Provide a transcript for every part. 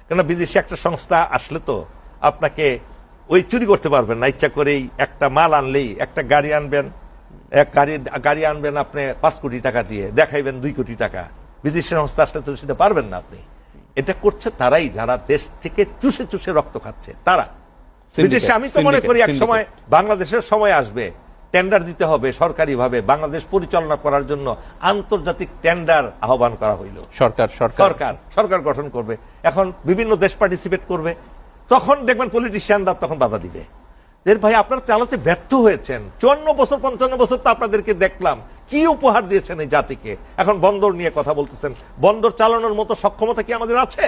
কেন বিদেশি একটা সংস্থা আসলে তো আপনাকে ওই চুরি করতে পারবেন না, ইচ্ছা করেই একটা মাল আনলেই, একটা গাড়ি আনবেন, গাড়ি আনবেন আপনি 5 কোটি টাকা দিয়ে, দেখাইবেন 2 কোটি টাকা। বিদেশি সংস্থা আসলে তো সেটা পারবেন না আপনি। এটা করছে তারাই যারা দেশ থেকে চুষে চুষে রক্ত খাচ্ছে, তারা বিদেশে। আমি তো মনে করি এক সময় বাংলাদেশের সময় আসবে, টেন্ডার দিতে হবে সরকারিভাবে, বাংলাদেশ পরিচালনা করার জন্য আন্তর্জাতিক টেন্ডার আহ্বান করা হইল। সরকার গঠন করবে, এখন বিভিন্ন দেশ পার্টিসিপেট করবে, তখন দেখবেন পলিটিশিয়ানরা তখন বাধা দিবে। ভাই আপনারা চালাতে ব্যর্থ হয়েছেন 54 বছর 55 বছর, তো আপনাদেরকে দেখলাম কি উপহার দিয়েছেন এই জাতিকে। এখন বন্দর নিয়ে কথা বলতেছেন, বন্দর চালানোর মতো সক্ষমতা কি আমাদের আছে?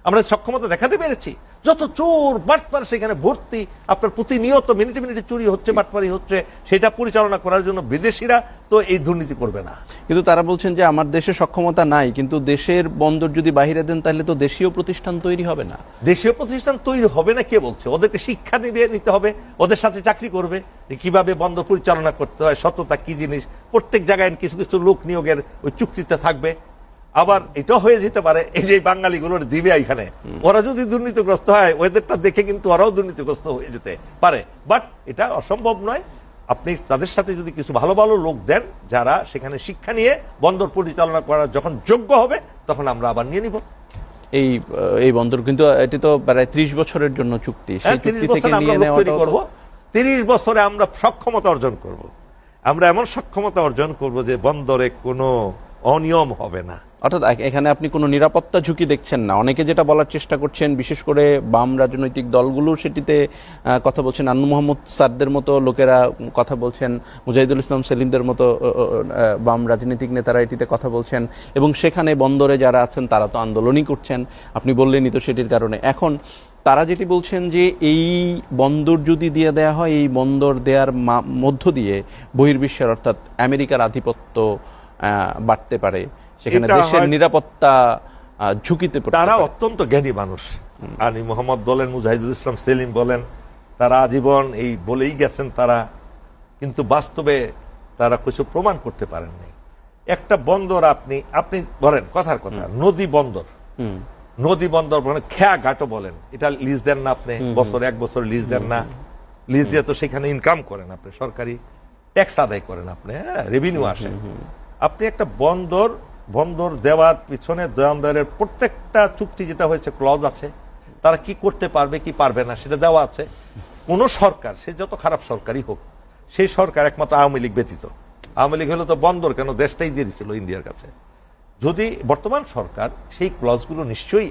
আমরা সক্ষমতা দেখাতে পেরেছি? যত চোর বাটপার সেখানে ভর্তি, আপনার প্রতিনিয়ত মিনিটে মিনিটে চুরি হচ্ছে, বাটপারি হচ্ছে, সেটা পরিচালনা করার জন্য বিদেশিরা তো এই দুর্নীতি করবে না। কিন্তু তারা বলছেন যে আমার দেশে সক্ষমতা নাই, কিন্তু দেশের বন্দর যদি বাইরে দেন তাহলে তো দেশীয় প্রতিষ্ঠান তৈরি হবে না। দেশীয় প্রতিষ্ঠান তৈরি হবে না কে বলছে? ওদেরকে শিক্ষা নিতে হবে, ওদের সাথে চাকরি করবে, কিভাবে বন্দর পরিচালনা করতে হয়, সততা কি জিনিস। প্রত্যেক জায়গায় কিছু কিছু লোক নিয়োগের ওই চুক্তিতে থাকবে। আবার এটা হয়ে যেতে পারে এই যে বাঙালিগুলোর দিবে এখানে, ওরা যদি দুর্নীতিগ্রস্ত হয় ওদেরটা দেখে কিন্তু ওরাও দুর্নীতিগ্রস্ত হয়ে যেতে পারে। বাট এটা অসম্ভব নয়। আপনি তাদের সাথে যদি কিছু ভালো ভালো লোক দেন যারা সেখানে শিক্ষা নিয়ে বন্দর পরিচালনা করার যখন যোগ্য হবে, তখন আমরা আবার নিয়ে নিব এই বন্দর। কিন্তু এটি তো প্রায় 30 বছরের জন্য চুক্তি, সেই চুক্তি থেকে নিয়ে নেওয়া করব। 30 বছরে আমরা সক্ষমতা অর্জন করব, আমরা এমন সক্ষমতা অর্জন করব যে বন্দরে কোনো অনিয়ম হবে না। অর্থাৎ এখানে আপনি কোনো নিরাপত্তা ঝুঁকি দেখছেন না। অনেকে যেটা বলার চেষ্টা করছেন, বিশেষ করে বাম রাজনৈতিক দলগুলো সেটিতে কথা বলছেন, আনু মোহাম্মদ স্যারদের মতো লোকেরা কথা বলছেন, মুজাহিদুল ইসলাম সেলিমদের মতো বাম রাজনৈতিক নেতারা এটিতে কথা বলছেন, এবং সেখানে বন্দরে যারা আছেন তারা তো আন্দোলনই করছেন, আপনি বললেনই তো সেটির কারণে। এখন তারা যেটি বলছেন যে এই বন্দর যদি দিয়ে দেয়া হয়, এই বন্দর দেওয়ার মধ্য দিয়ে বহির্বিশ্বের অর্থাৎ আমেরিকার আধিপত্য বাড়তে পারে, সেখানে দেশের নিরাপত্তা ঝুঁকিতে পড়ে। তারা অত্যন্ত জ্ঞানী মানুষ, আনি মোহাম্মদ বলেন, মুজাহিদুল ইসলাম সেলিম বলেন, তারা আজীবন এই বলেই গেছেন তারা, কিন্তু বাস্তবে তারা কিছু প্রমাণ করতে পারেননি। একটা বন্দর আপনি বলেন, কথার কথা, নদী বন্দর বলেন, খেয়া ঘাটও বলেন, এটা লিজ দেন না আপনি, বছর 1 বছর লিজ দেন না। লিজ দিয়ে তো সেখানে ইনকাম করেন আপনি, সরকারি ট্যাক্স আদায় করেন আপনি, হ্যাঁ, রেভিনিউ আসে। আপনি একটা বন্দর দেওয়ার পিছনে দয়ামদারের প্রত্যেকটা চুক্তি যেটা হয়েছে ক্লজ আছে, তারা কি করতে পারবে কি পারবে না সেটা দেওয়া আছে। কোন সরকার, সে যত খারাপ সরকারই হোক, সেই সরকার একমাত্র আওয়ামী লীগ ব্যতীত, আওয়ামী লীগ হলে তো বন্দর কেন দেশটাই দিয়ে দিছিল ইন্ডিয়ার কাছে। যদি বর্তমান সরকার সেই ক্লজগুলো নিশ্চয়ই